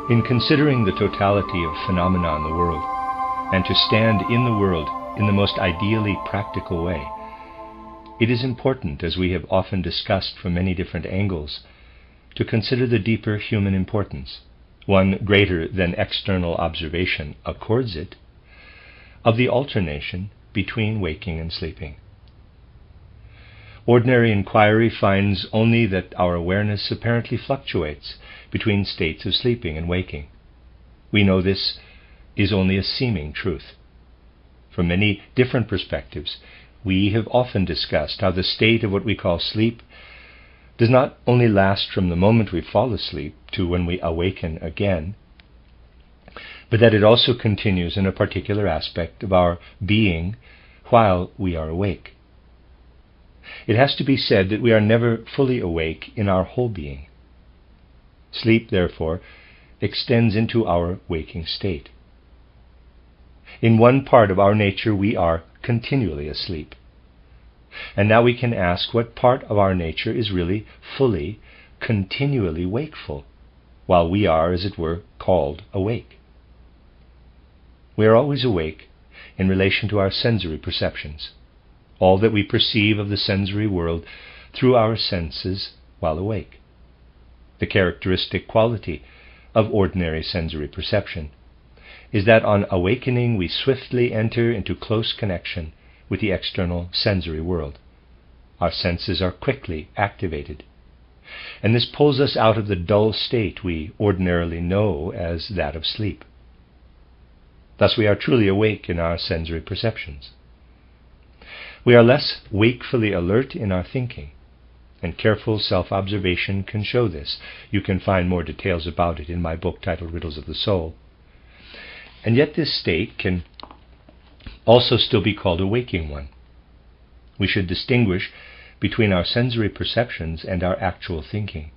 In considering the totality of phenomena in the world, and to stand in the world in the most ideally practical way, it is important, as we have often discussed from many different angles, to consider the deeper human importance, one greater than external observation accords it, of the alternation between waking and sleeping. Ordinary inquiry finds only that our awareness apparently fluctuates between states of sleeping and waking. We know this is only a seeming truth. From many different perspectives, we have often discussed how the state of what we call sleep does not only last from the moment we fall asleep to when we awaken again, but that it also continues in a particular aspect of our being while we are awake. It has to be said that we are never fully awake in our whole being. Sleep, therefore, extends into our waking state. In one part of our nature we are continually asleep. And now we can ask what part of our nature is really fully, continually wakeful, while we are, as it were, called awake. We are always awake in relation to our sensory perceptions, all that we perceive of the sensory world through our senses while awake. The characteristic quality of ordinary sensory perception is that on awakening we swiftly enter into close connection with the external sensory world. Our senses are quickly activated, and this pulls us out of the dull state we ordinarily know as that of sleep. Thus we are truly awake in our sensory perceptions. We are less wakefully alert in our thinking, and careful self-observation can show this. You can find more details about it in my book titled Riddles of the Soul. And yet this state can also still be called a waking one. We should distinguish between our sensory perceptions and our actual thinking.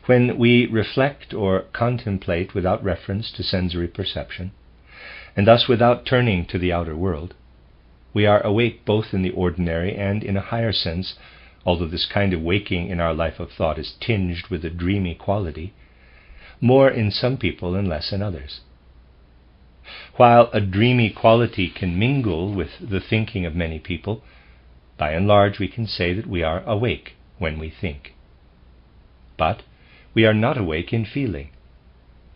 When we reflect or contemplate without reference to sensory perception, and thus without turning to the outer world, we are awake both in the ordinary and in a higher sense, although this kind of waking in our life of thought is tinged with a dreamy quality, more in some people and less in others. While a dreamy quality can mingle with the thinking of many people, by and large we can say that we are awake when we think. But we are not awake in feeling.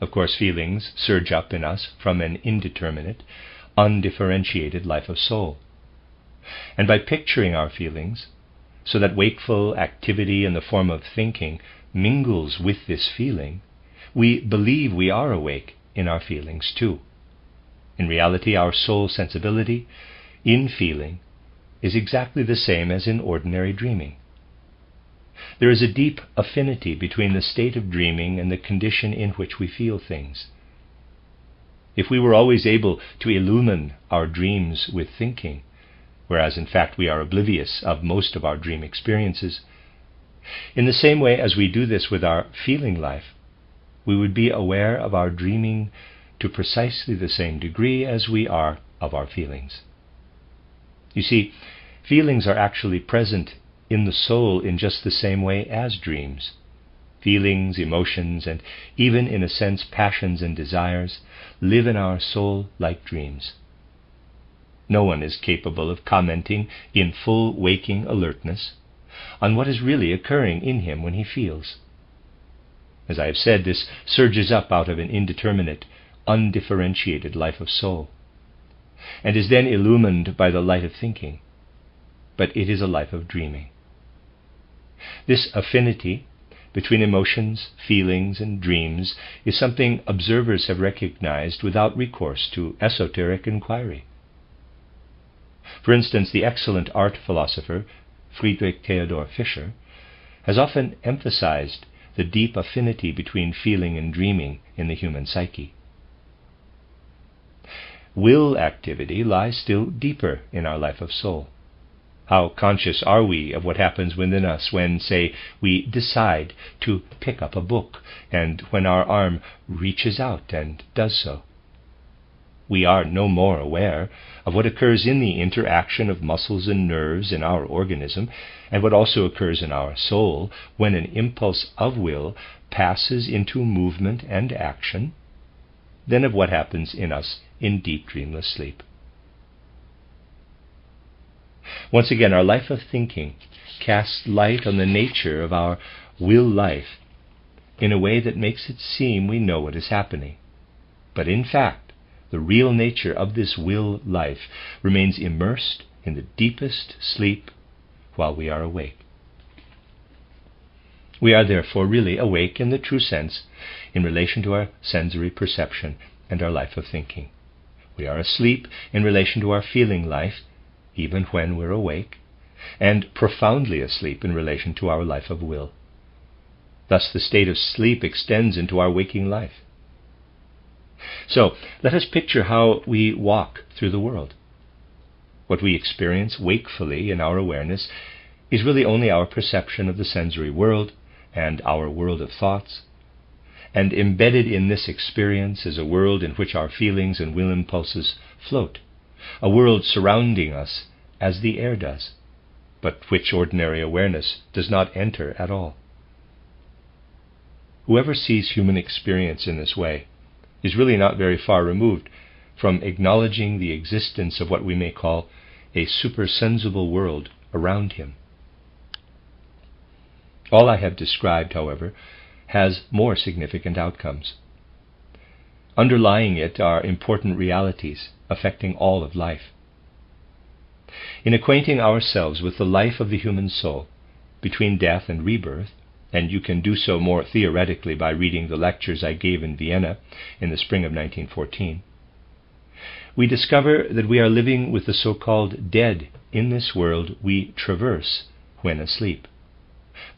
Of course, feelings surge up in us from an indeterminate, undifferentiated life of soul. And by picturing our feelings, so that wakeful activity in the form of thinking mingles with this feeling, we believe we are awake in our feelings too. In reality, our soul sensibility in feeling is exactly the same as in ordinary dreaming. There is a deep affinity between the state of dreaming and the condition in which we feel things. If we were always able to illumine our dreams with thinking, whereas in fact we are oblivious of most of our dream experiences, in the same way as we do this with our feeling life, we would be aware of our dreaming to precisely the same degree as we are of our feelings. You see, feelings are actually present in the soul in just the same way as dreams. Feelings, emotions, and even in a sense passions and desires live in our soul like dreams. No one is capable of commenting in full waking alertness on what is really occurring in him when he feels. As I have said, this surges up out of an indeterminate, undifferentiated life of soul, and is then illumined by the light of thinking, but it is a life of dreaming. This affinity between emotions, feelings, and dreams is something observers have recognized without recourse to esoteric inquiry. For instance, the excellent art philosopher Friedrich Theodor Fischer has often emphasized the deep affinity between feeling and dreaming in the human psyche. Will activity lies still deeper in our life of soul. How conscious are we of what happens within us when, say, we decide to pick up a book, and when our arm reaches out and does so? we are no more aware of what occurs in the interaction of muscles and nerves in our organism, and what also occurs in our soul when an impulse of will passes into movement and action, than of what happens in us in deep dreamless sleep. Once again, our life of thinking casts light on the nature of our will life in a way that makes it seem we know what is happening. But in fact, the real nature of this will life remains immersed in the deepest sleep while we are awake. We are therefore really awake in the true sense in relation to our sensory perception and our life of thinking. We are asleep in relation to our feeling life, even when we're awake, and profoundly asleep in relation to our life of will. Thus the state of sleep extends into our waking life. So let us picture how we walk through the world. What we experience wakefully in our awareness is really only our perception of the sensory world and our world of thoughts, and embedded in this experience is a world in which our feelings and will impulses float, a world surrounding us as the air does, but which ordinary awareness does not enter at all. Whoever sees human experience in this way is really not very far removed from acknowledging the existence of what we may call a supersensible world around him. All I have described, however, has more significant outcomes. Underlying it are important realities affecting all of life. In acquainting ourselves with the life of the human soul between death and rebirth, and you can do so more theoretically by reading the lectures I gave in Vienna in the spring of 1914, we discover that we are living with the so-called dead in this world we traverse when asleep.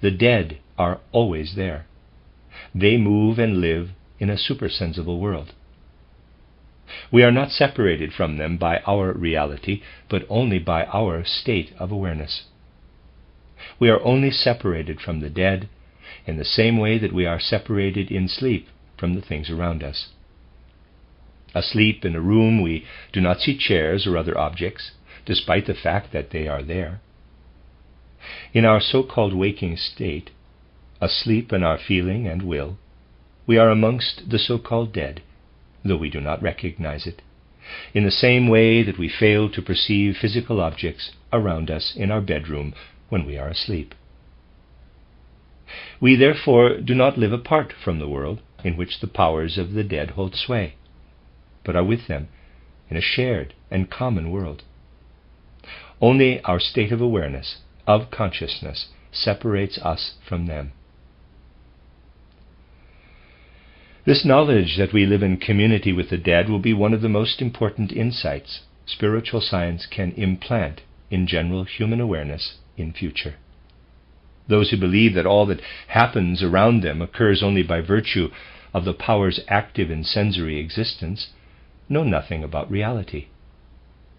The dead are always there. They move and live in a supersensible world. We are not separated from them by our reality, but only by our state of awareness. We are only separated from the dead in the same way that we are separated in sleep from the things around us. Asleep in a room, we do not see chairs or other objects, despite the fact that they are there. In our so-called waking state, asleep in our feeling and will, we are amongst the so-called dead, though we do not recognize it, in the same way that we fail to perceive physical objects around us in our bedroom when we are asleep. We therefore do not live apart from the world in which the powers of the dead hold sway, but are with them in a shared and common world. Only our state of awareness, of consciousness, separates us from them. This knowledge that we live in community with the dead will be one of the most important insights spiritual science can implant in general human awareness in future. Those who believe that all that happens around them occurs only by virtue of the powers active in sensory existence know nothing about reality.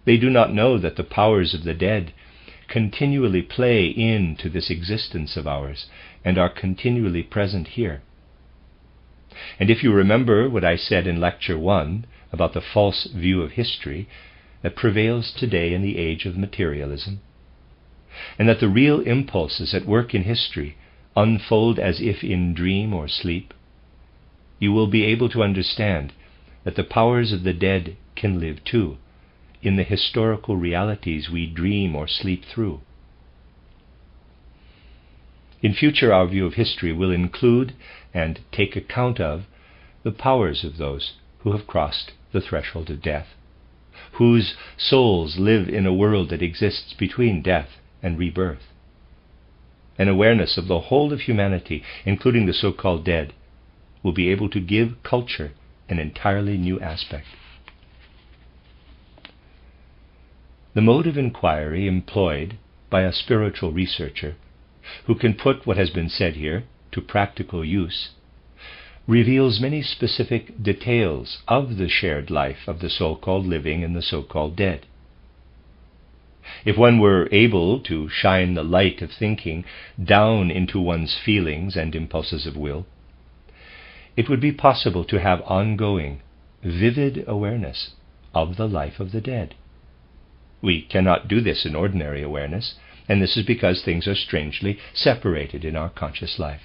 They do not know that the powers of the dead continually play into this existence of ours and are continually present here. And if you remember what I said in Lecture 1 about the false view of history that prevails today in the age of materialism, and that the real impulses at work in history unfold as if in dream or sleep, you will be able to understand that the powers of the dead can live too in the historical realities we dream or sleep through. In future, our view of history will include and take account of the powers of those who have crossed the threshold of death, whose souls live in a world that exists between death and rebirth. An awareness of the whole of humanity, including the so-called dead, will be able to give culture an entirely new aspect. The mode of inquiry employed by a spiritual researcher who can put what has been said here to practical use reveals many specific details of the shared life of the so-called living and the so-called dead. If one were able to shine the light of thinking down into one's feelings and impulses of will, it would be possible to have ongoing, vivid awareness of the life of the dead. We cannot do this in ordinary awareness, and this is because things are strangely separated in our conscious life.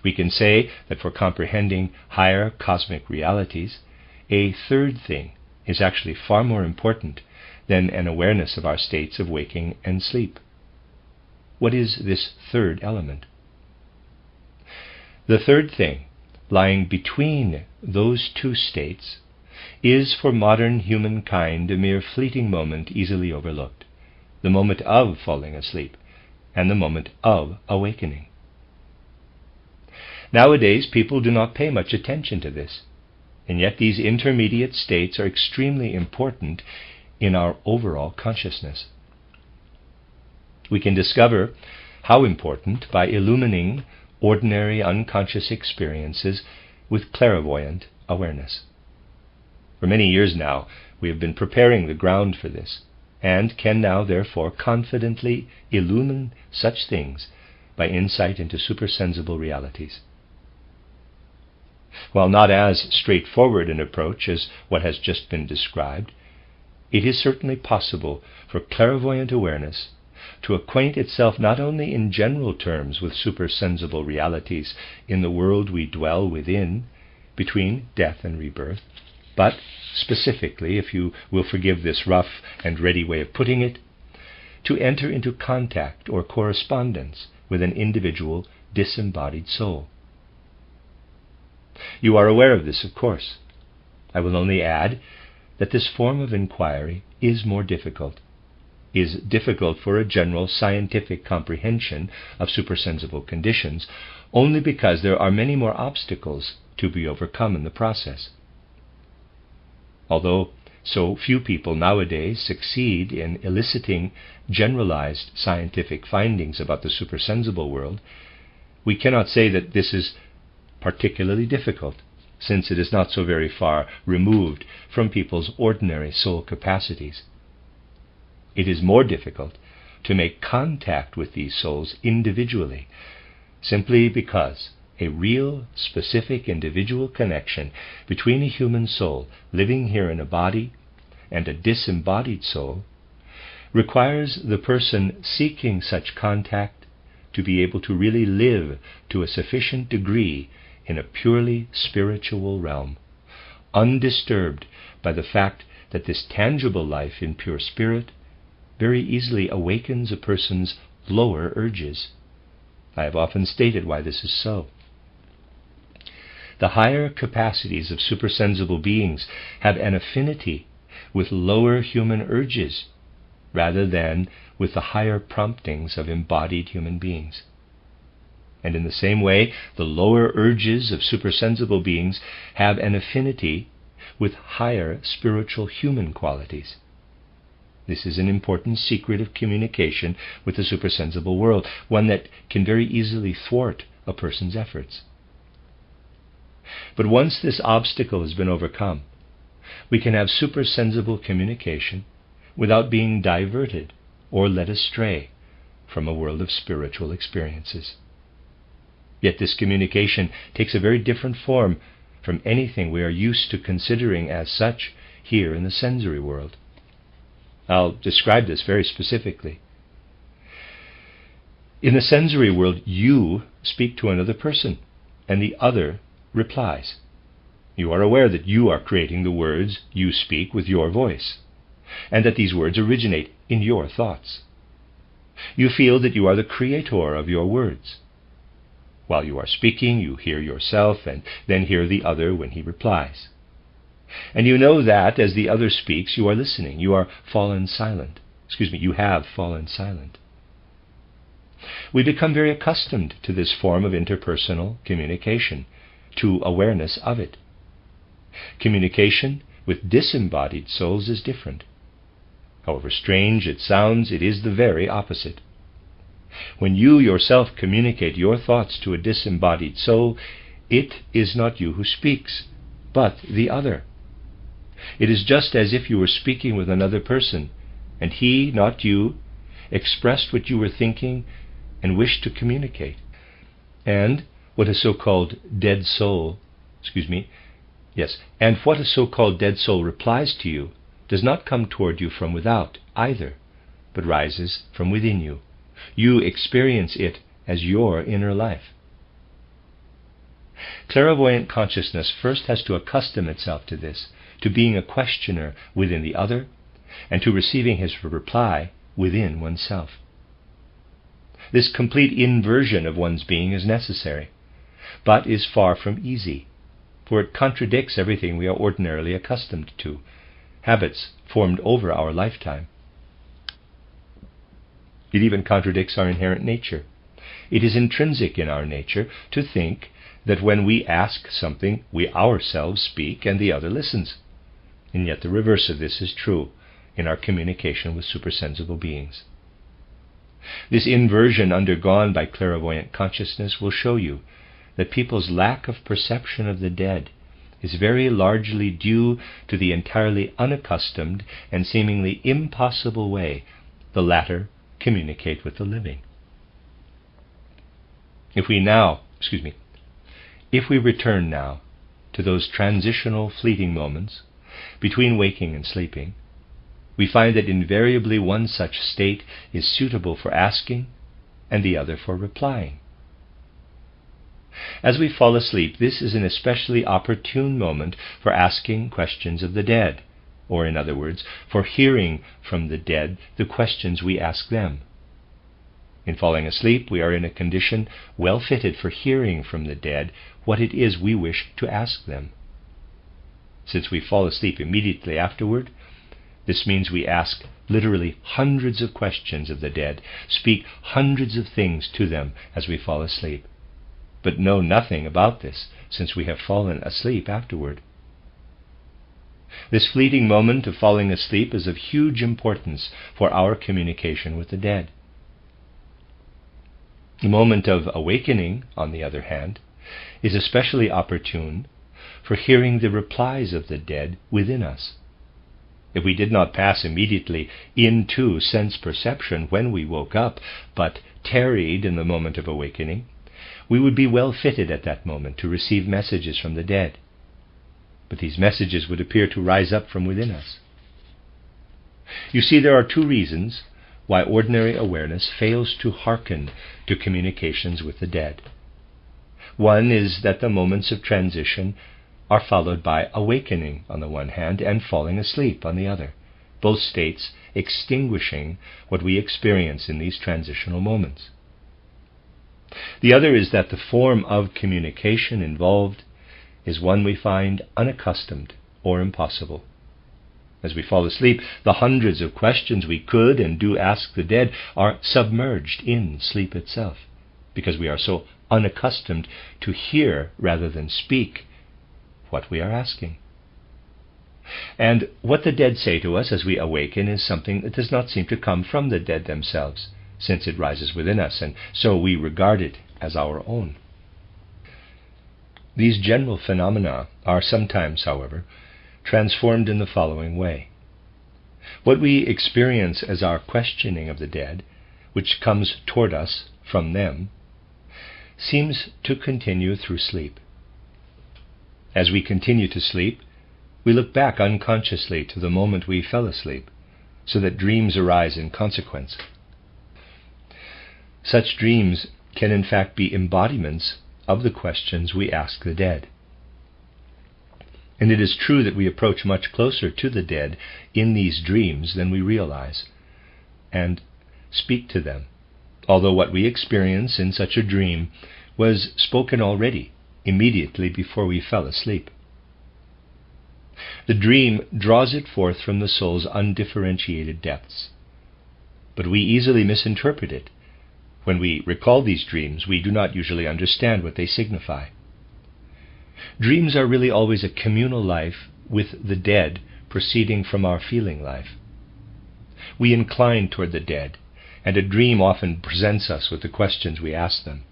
We can say that for comprehending higher cosmic realities, a third thing is actually far more important than an awareness of our states of waking and sleep. What is this third element? The third thing, lying between those two states, is for modern humankind a mere fleeting moment easily overlooked, the moment of falling asleep and the moment of awakening. Nowadays, people do not pay much attention to this, and yet these intermediate states are extremely important in our overall consciousness. We can discover how important by illumining ordinary unconscious experiences with clairvoyant awareness. For many years now, we have been preparing the ground for this, and can now therefore confidently illumine such things by insight into supersensible realities. While not as straightforward an approach as what has just been described, it is certainly possible for clairvoyant awareness to acquaint itself not only in general terms with supersensible realities in the world we dwell within, between death and rebirth, but specifically, if you will forgive this rough and ready way of putting it, to enter into contact or correspondence with an individual disembodied soul. You are aware of this, of course. I will only add that this form of inquiry is more difficult, is difficult for a general scientific comprehension of supersensible conditions, only because there are many more obstacles to be overcome in the process. Although so few people nowadays succeed in eliciting generalized scientific findings about the supersensible world, we cannot say that this is particularly difficult, since it is not so very far removed from people's ordinary soul capacities. It is more difficult to make contact with these souls individually, simply because a real, specific individual connection between a human soul living here in a body and a disembodied soul requires the person seeking such contact to be able to really live to a sufficient degree in a purely spiritual realm, undisturbed by the fact that this tangible life in pure spirit very easily awakens a person's lower urges. I have often stated why this is so. The higher capacities of supersensible beings have an affinity with lower human urges rather than with the higher promptings of embodied human beings. And in the same way, the lower urges of supersensible beings have an affinity with higher spiritual human qualities. This is an important secret of communication with the supersensible world, one that can very easily thwart a person's efforts. But once this obstacle has been overcome, we can have supersensible communication without being diverted or led astray from a world of spiritual experiences. Yet this communication takes a very different form from anything we are used to considering as such here in the sensory world. I'll describe this very specifically. In the sensory world, you speak to another person, and the other replies. You are aware that you are creating the words you speak with your voice, and that these words originate in your thoughts. You feel that you are the creator of your words. While you are speaking, you hear yourself and then hear the other when he replies. And you know that as the other speaks, you are listening. You have fallen silent. We become very accustomed to this form of interpersonal communication, to awareness of it. Communication with disembodied souls is different. However strange it sounds, it is the very opposite. When you yourself communicate your thoughts to a disembodied soul, it is not you who speaks, but the other. It is just as if you were speaking with another person, and he, not you, expressed what you were thinking and wished to communicate. And what a so-called dead soul, Yes, and what a so-called dead soul replies to you does not come toward you from without either, but rises from within you. You experience it as your inner life. Clairvoyant consciousness first has to accustom itself to this, to being a questioner within the other, and to receiving his reply within oneself. This complete inversion of one's being is necessary, but is far from easy, for it contradicts everything we are ordinarily accustomed to, habits formed over our lifetime. It even contradicts our inherent nature. It is intrinsic in our nature to think that when we ask something, we ourselves speak and the other listens. And yet the reverse of this is true in our communication with supersensible beings. This inversion undergone by clairvoyant consciousness will show you that people's lack of perception of the dead is very largely due to the entirely unaccustomed and seemingly impossible way the latter communicate with the living. If we return now to those transitional fleeting moments between waking and sleeping, we find that invariably one such state is suitable for asking and the other for replying. As we fall asleep, this is an especially opportune moment for asking questions of the dead, or in other words, for hearing from the dead the questions we ask them. In falling asleep, we are in a condition well fitted for hearing from the dead what it is we wish to ask them. Since we fall asleep immediately afterward, this means we ask literally hundreds of questions of the dead, speak hundreds of things to them as we fall asleep, but know nothing about this since we have fallen asleep afterward. This fleeting moment of falling asleep is of huge importance for our communication with the dead. The moment of awakening, on the other hand, is especially opportune for hearing the replies of the dead within us. If we did not pass immediately into sense perception when we woke up, but tarried in the moment of awakening, we would be well fitted at that moment to receive messages from the dead. But these messages would appear to rise up from within us. You see, there are two reasons why ordinary awareness fails to hearken to communications with the dead. One is that the moments of transition are followed by awakening on the one hand and falling asleep on the other, both states extinguishing what we experience in these transitional moments. The other is that the form of communication involved is one we find unaccustomed or impossible. As we fall asleep, the hundreds of questions we could and do ask the dead are submerged in sleep itself, because we are so unaccustomed to hear rather than speak what we are asking. And what the dead say to us as we awaken is something that does not seem to come from the dead themselves, since it rises within us, and so we regard it as our own. These general phenomena are sometimes, however, transformed in the following way. What we experience as our questioning of the dead, which comes toward us from them, seems to continue through sleep. As we continue to sleep, we look back unconsciously to the moment we fell asleep, so that dreams arise in consequence. Such dreams can in fact be embodiments of the questions we ask the dead. And it is true that we approach much closer to the dead in these dreams than we realize, and speak to them, although what we experience in such a dream was spoken already, immediately before we fell asleep. The dream draws it forth from the soul's undifferentiated depths, but we easily misinterpret it. When we recall these dreams, we do not usually understand what they signify. Dreams are really always a communal life with the dead proceeding from our feeling life. We incline toward the dead, and a dream often presents us with the questions we ask them.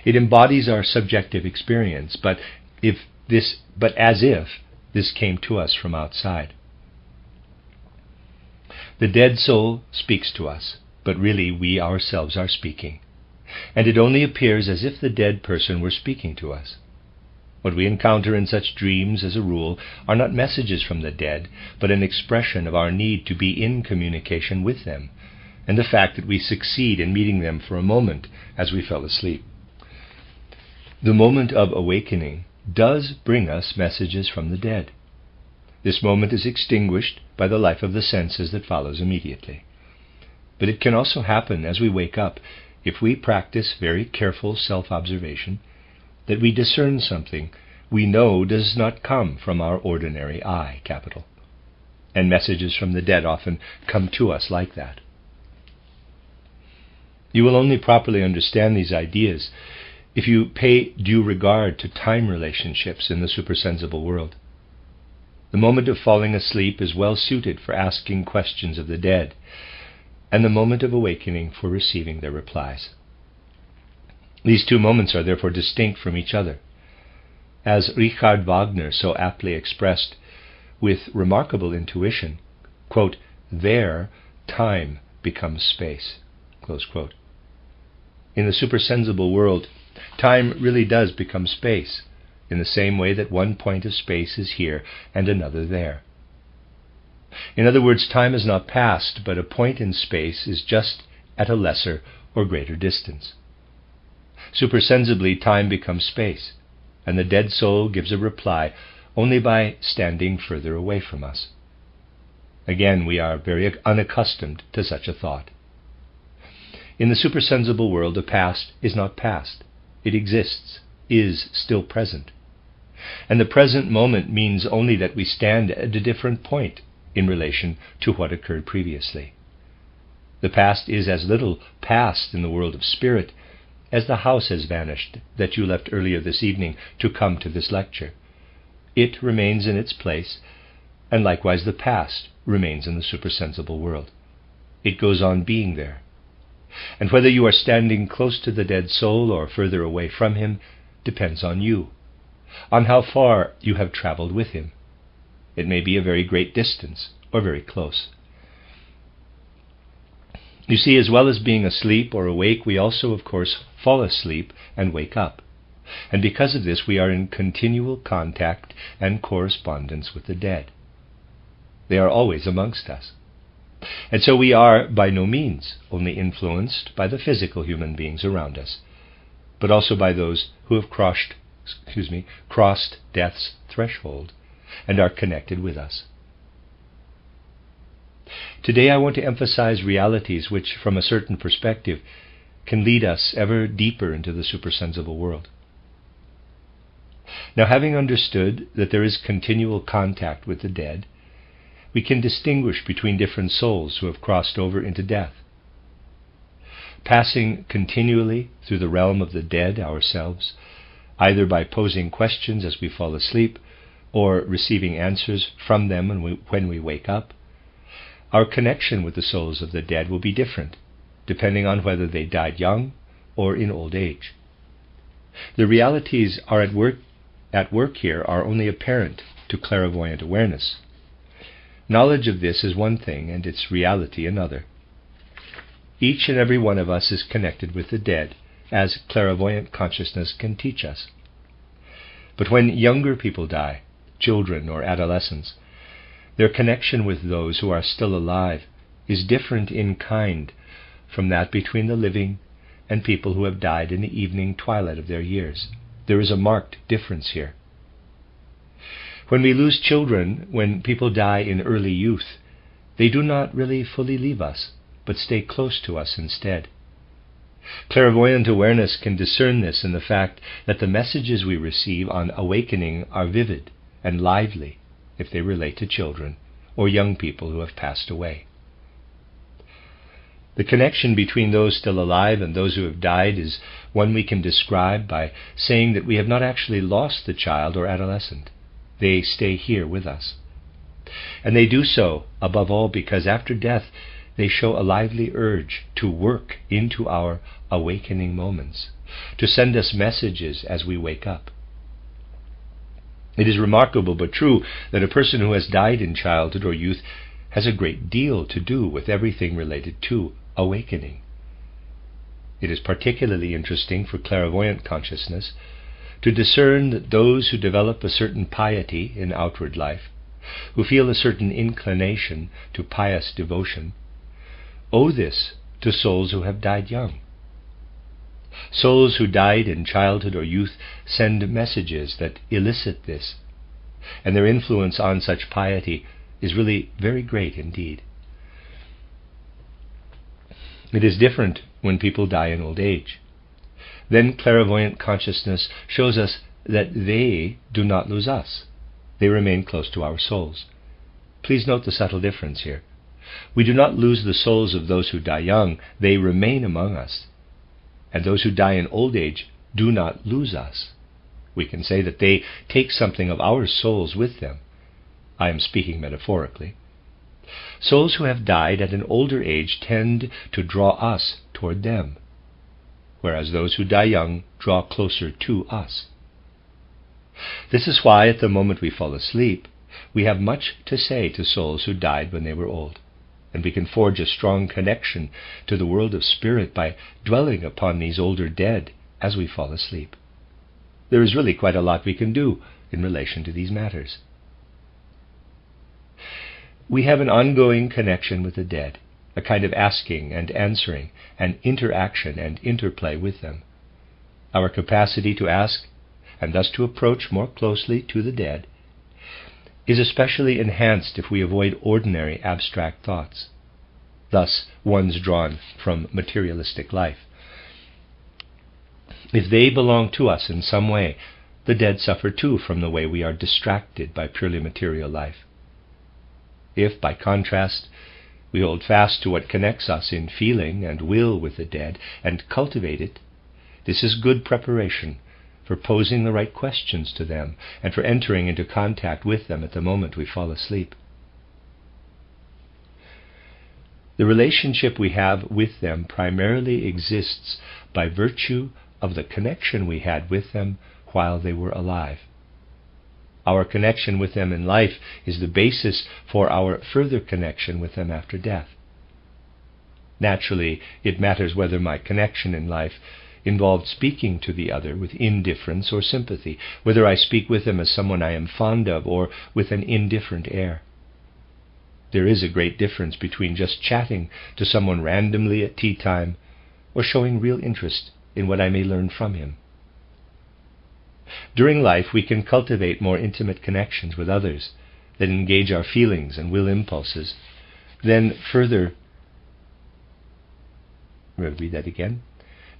It embodies our subjective experience, but as if this came to us from outside. The dead soul speaks to us, but really we ourselves are speaking. and it only appears as if the dead person were speaking to us. What we encounter in such dreams, as a rule, are not messages from the dead, but an expression of our need to be in communication with them, and the fact that we succeed in meeting them for a moment as we fell asleep. The moment of awakening does bring us messages from the dead. This moment is extinguished by the life of the senses that follows immediately. But it can also happen as we wake up, if we practice very careful self-observation, that we discern something we know does not come from our ordinary eye, capital. And messages from the dead often come to us like that. You will only properly understand these ideas if you pay due regard to time relationships in the supersensible world. The moment of falling asleep is well suited for asking questions of the dead, and the moment of awakening for receiving their replies. These two moments are therefore distinct from each other. As Richard Wagner so aptly expressed, with remarkable intuition, quote, "There, time becomes space," close quote. In the supersensible world, time really does become space, in the same way that one point of space is here and another there. In other words, time is not past, but a point in space is just at a lesser or greater distance. Supersensibly, time becomes space, and the dead soul gives a reply only by standing further away from us. Again, we are very unaccustomed to such a thought. In the supersensible world, the past is not past. It exists, is still present. And the present moment means only that we stand at a different point in relation to what occurred previously. The past is as little past in the world of spirit as the house has vanished that you left earlier this evening to come to this lecture. It remains in its place, and likewise the past remains in the supersensible world. It goes on being there. And whether you are standing close to the dead soul or further away from him depends on you, on how far you have traveled with him. It may be a very great distance or very close. You see, as well as being asleep or awake, we also, of course, fall asleep and wake up. And because of this, we are in continual contact and correspondence with the dead. They are always amongst us. And so we are by no means only influenced by the physical human beings around us, but also by those who have crossed death's threshold and are connected with us. Today I want to emphasize realities which, from a certain perspective, can lead us ever deeper into the supersensible world. Now, having understood that there is continual contact with the dead, we can distinguish between different souls who have crossed over into death. Passing continually through the realm of the dead ourselves, either by posing questions as we fall asleep, or receiving answers from them when we wake up, our connection with the souls of the dead will be different, depending on whether they died young or in old age. The realities are at work here are only apparent to clairvoyant awareness. Knowledge of this is one thing, and its reality another. Each and every one of us is connected with the dead, as clairvoyant consciousness can teach us. But when younger people die, children or adolescents, their connection with those who are still alive is different in kind from that between the living and people who have died in the evening twilight of their years. There is a marked difference here. When we lose children, when people die in early youth, they do not really fully leave us, but stay close to us instead. Clairvoyant awareness can discern this in the fact that the messages we receive on awakening are vivid and lively if they relate to children or young people who have passed away. The connection between those still alive and those who have died is one we can describe by saying that we have not actually lost the child or adolescent. They stay here with us. And they do so, above all, because after death they show a lively urge to work into our awakening moments, to send us messages as we wake up. It is remarkable but true that a person who has died in childhood or youth has a great deal to do with everything related to awakening. It is particularly interesting for clairvoyant consciousness to discern that those who develop a certain piety in outward life, who feel a certain inclination to pious devotion, owe this to souls who have died young. Souls who died in childhood or youth send messages that elicit this, and their influence on such piety is really very great indeed. It is different when people die in old age. Then clairvoyant consciousness shows us that they do not lose us. They remain close to our souls. Please note the subtle difference here. We do not lose the souls of those who die young. They remain among us. And those who die in old age do not lose us. We can say that they take something of our souls with them. I am speaking metaphorically. Souls who have died at an older age tend to draw us toward them, whereas those who die young draw closer to us. This is why at the moment we fall asleep, we have much to say to souls who died when they were old, and we can forge a strong connection to the world of spirit by dwelling upon these older dead as we fall asleep. There is really quite a lot we can do in relation to these matters. We have an ongoing connection with the dead, a kind of asking and answering, an interaction and interplay with them. Our capacity to ask, and thus to approach more closely to the dead, is especially enhanced if we avoid ordinary abstract thoughts, thus ones drawn from materialistic life. If they belong to us in some way, the dead suffer too from the way we are distracted by purely material life. If, by contrast, we hold fast to what connects us in feeling and will with the dead and cultivate it, this is good preparation for posing the right questions to them and for entering into contact with them at the moment we fall asleep. The relationship we have with them primarily exists by virtue of the connection we had with them while they were alive. Our connection with them in life is the basis for our further connection with them after death. Naturally, it matters whether my connection in life involved speaking to the other with indifference or sympathy, whether I speak with them as someone I am fond of or with an indifferent air. There is a great difference between just chatting to someone randomly at tea time or showing real interest in what I may learn from him. During life, we can cultivate more intimate connections with others that engage our feelings and will impulses. Then further, we'll read that again.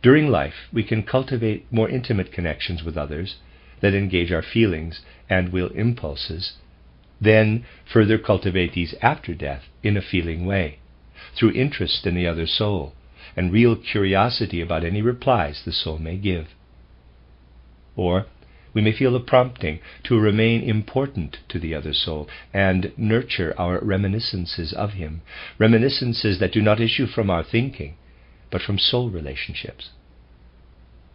During life, we can cultivate more intimate connections with others that engage our feelings and will impulses. Then further cultivate these after death in a feeling way, through interest in the other soul and real curiosity about any replies the soul may give. Or we may feel a prompting to remain important to the other soul and nurture our reminiscences of him, reminiscences that do not issue from our thinking, but from soul relationships.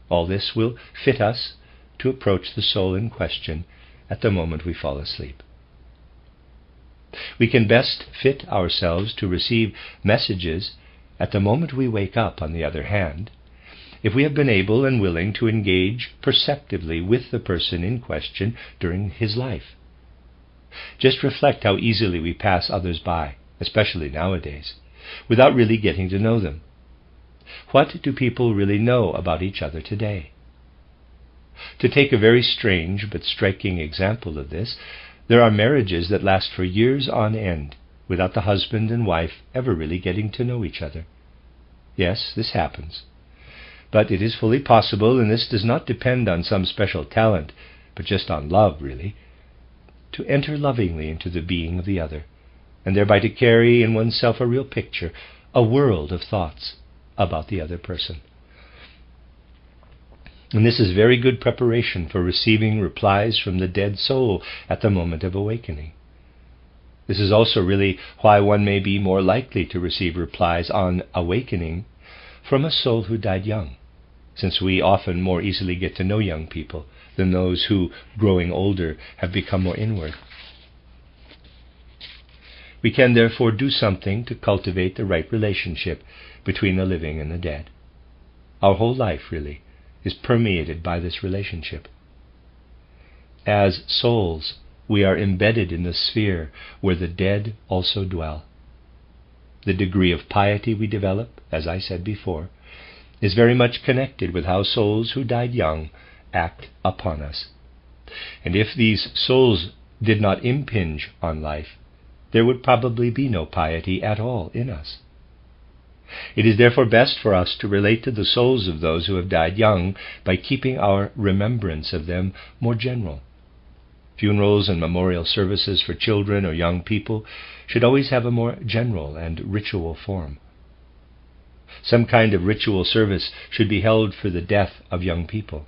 All this will fit us to approach the soul in question at the moment we fall asleep. We can best fit ourselves to receive messages at the moment we wake up, on the other hand, if we have been able and willing to engage perceptively with the person in question during his life. Just reflect how easily we pass others by, especially nowadays, without really getting to know them. What do people really know about each other today? To take a very strange but striking example of this, there are marriages that last for years on end, without the husband and wife ever really getting to know each other. Yes, this happens. But it is fully possible, and this does not depend on some special talent, but just on love, really, to enter lovingly into the being of the other, and thereby to carry in oneself a real picture, a world of thoughts about the other person. And this is very good preparation for receiving replies from the dead soul at the moment of awakening. This is also really why one may be more likely to receive replies on awakening from a soul who died young, since we often more easily get to know young people than those who, growing older, have become more inward. We can therefore do something to cultivate the right relationship between the living and the dead. Our whole life, really, is permeated by this relationship. As souls, we are embedded in the sphere where the dead also dwell. The degree of piety we develop, as I said before, is very much connected with how souls who died young act upon us. And if these souls did not impinge on life, there would probably be no piety at all in us. It is therefore best for us to relate to the souls of those who have died young by keeping our remembrance of them more general. Funerals and memorial services for children or young people should always have a more general and ritual form. Some kind of ritual service should be held for the death of young people.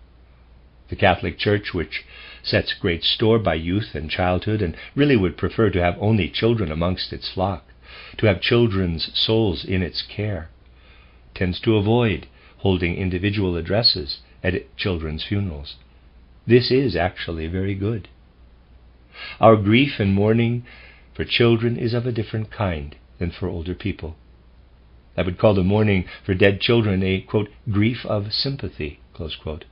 The Catholic Church, which sets great store by youth and childhood and really would prefer to have only children amongst its flock, to have children's souls in its care, tends to avoid holding individual addresses at children's funerals. This is actually very good. Our grief and mourning for children is of a different kind than for older people. I would call the mourning for dead children a, quote, grief of sympathy, close quote.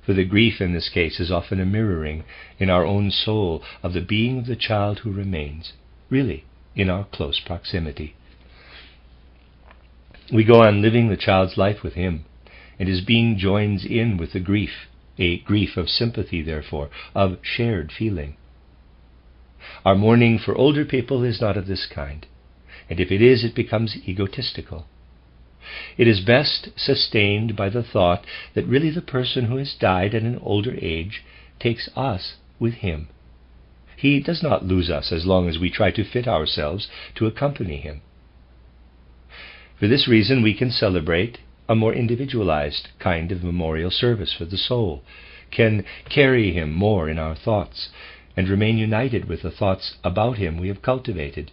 For the grief in this case is often a mirroring in our own soul of the being of the child who remains, really, in our close proximity. We go on living the child's life with him, and his being joins in with the grief, a grief of sympathy, therefore, of shared feeling. Our mourning for older people is not of this kind, and if it is, it becomes egotistical. It is best sustained by the thought that really the person who has died at an older age takes us with him. He does not lose us as long as we try to fit ourselves to accompany him. For this reason, we can celebrate a more individualized kind of memorial service for the soul, can carry him more in our thoughts, and remain united with the thoughts about him we have cultivated,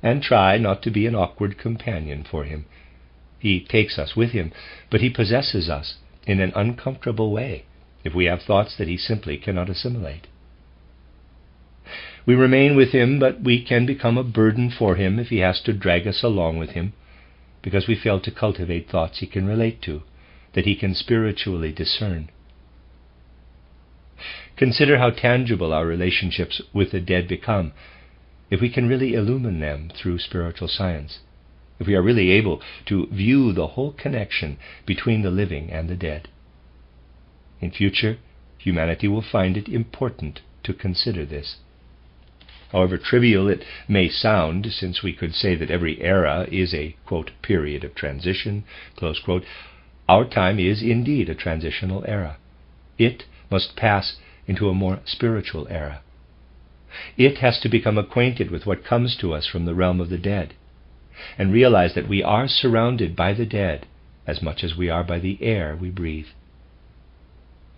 and try not to be an awkward companion for him. He takes us with him, but he possesses us in an uncomfortable way if we have thoughts that he simply cannot assimilate. We remain with him, but we can become a burden for him if he has to drag us along with him, because we fail to cultivate thoughts he can relate to, that he can spiritually discern. Consider how tangible our relationships with the dead become if we can really illumine them through spiritual science, if we are really able to view the whole connection between the living and the dead. In future, humanity will find it important to consider this. However trivial it may sound, since we could say that every era is a, quote, period of transition, close quote, our time is indeed a transitional era. It must pass into a more spiritual era. It has to become acquainted with what comes to us from the realm of the dead, and realize that we are surrounded by the dead as much as we are by the air we breathe.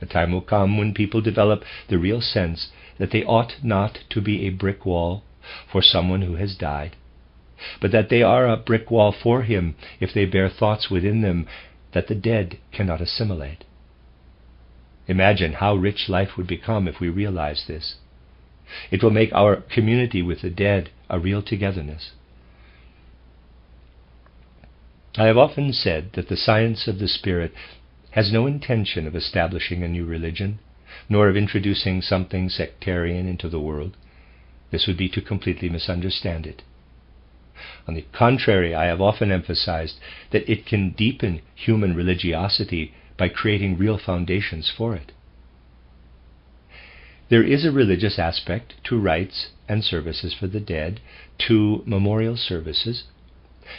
The time will come when people develop the real sense that they ought not to be a brick wall for someone who has died, but that they are a brick wall for him if they bear thoughts within them that the dead cannot assimilate. Imagine how rich life would become if we realize this. It will make our community with the dead a real togetherness. I have often said that the science of the spirit has no intention of establishing a new religion, nor of introducing something sectarian into the world. This would be to completely misunderstand it. On the contrary, I have often emphasized that it can deepen human religiosity by creating real foundations for it. There is a religious aspect to rites and services for the dead, to memorial services,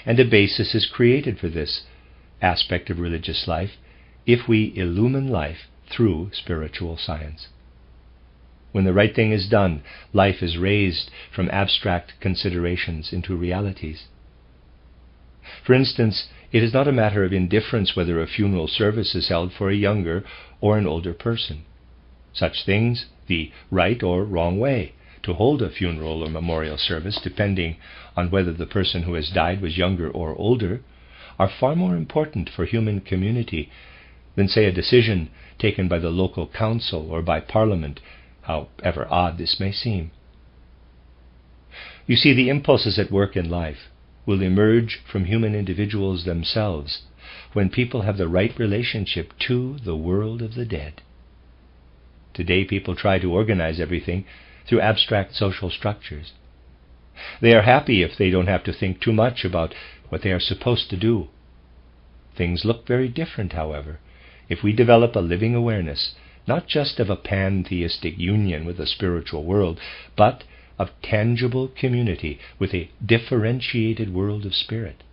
and a basis is created for this aspect of religious life if we illumine life through spiritual science. When the right thing is done, life is raised from abstract considerations into realities. For instance, it is not a matter of indifference whether a funeral service is held for a younger or an older person. Such things, the right or wrong way to hold a funeral or memorial service, depending on whether the person who has died was younger or older, are far more important for human community than, say, a decision taken by the local council or by Parliament, however odd this may seem. You see, the impulses at work in life will emerge from human individuals themselves, when people have the right relationship to the world of the dead. Today people try to organize everything through abstract social structures. They are happy if they don't have to think too much about what they are supposed to do. Things look very different, however, if we develop a living awareness, not just of a pantheistic union with the spiritual world, but of tangible community with a differentiated world of spirit.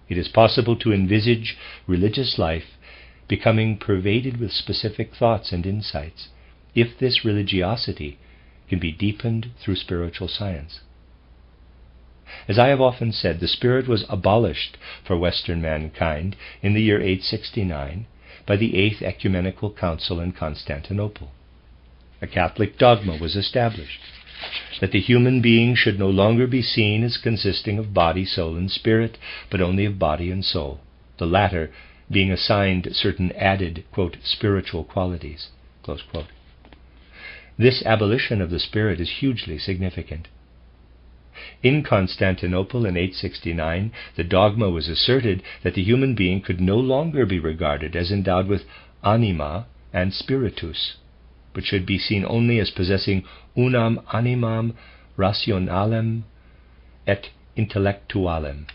It is possible to envisage religious life becoming pervaded with specific thoughts and insights, if this religiosity can be deepened through spiritual science. As I have often said, the spirit was abolished for Western mankind in the year 869 by the Eighth Ecumenical Council in Constantinople. A Catholic dogma was established that the human being should no longer be seen as consisting of body, soul, and spirit, but only of body and soul, the latter being assigned certain added, quote, spiritual qualities, close quote. This abolition of the spirit is hugely significant. In Constantinople in 869, the dogma was asserted that the human being could no longer be regarded as endowed with anima and spiritus, but should be seen only as possessing unam animam rationalem et intellectualem.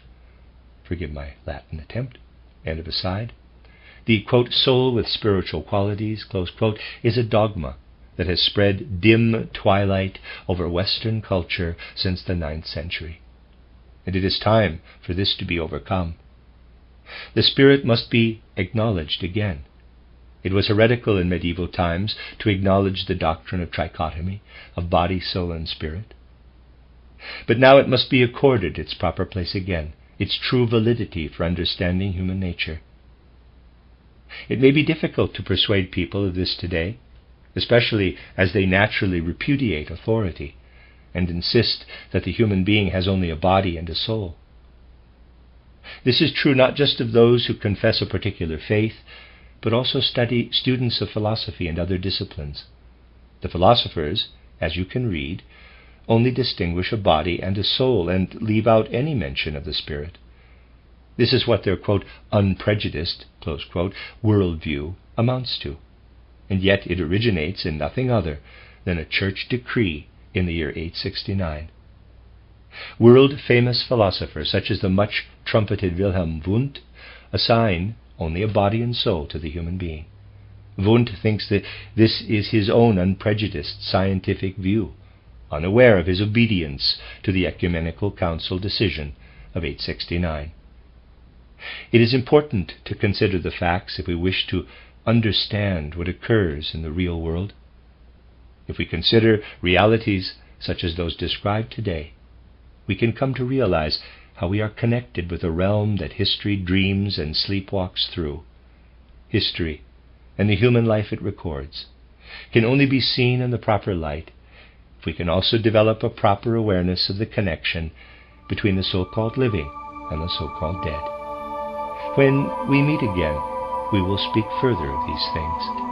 Forgive my Latin attempt. End of aside. The, quote, soul with spiritual qualities, close quote, is a dogma that has spread dim twilight over Western culture since the 9th century. And it is time for this to be overcome. The spirit must be acknowledged again. It was heretical in medieval times to acknowledge the doctrine of trichotomy, of body, soul, and spirit. But now it must be accorded its proper place again, its true validity for understanding human nature. It may be difficult to persuade people of this today, especially as they naturally repudiate authority and insist that the human being has only a body and a soul. This is true not just of those who confess a particular faith, but also students of philosophy and other disciplines. The philosophers, as you can read, only distinguish a body and a soul and leave out any mention of the spirit. This is what their, quote, unprejudiced, close quote, worldview amounts to. And yet it originates in nothing other than a church decree in the year 869. World-famous philosophers such as the much-trumpeted Wilhelm Wundt assign only a body and soul to the human being. Wundt thinks that this is his own unprejudiced scientific view, unaware of his obedience to the Ecumenical Council decision of 869. It is important to consider the facts if we wish to understand what occurs in the real world. If we consider realities such as those described today, we can come to realize how we are connected with a realm that history dreams and sleepwalks through. History, and the human life it records, can only be seen in the proper light if we can also develop a proper awareness of the connection between the so-called living and the so-called dead. When we meet again, we will speak further of these things.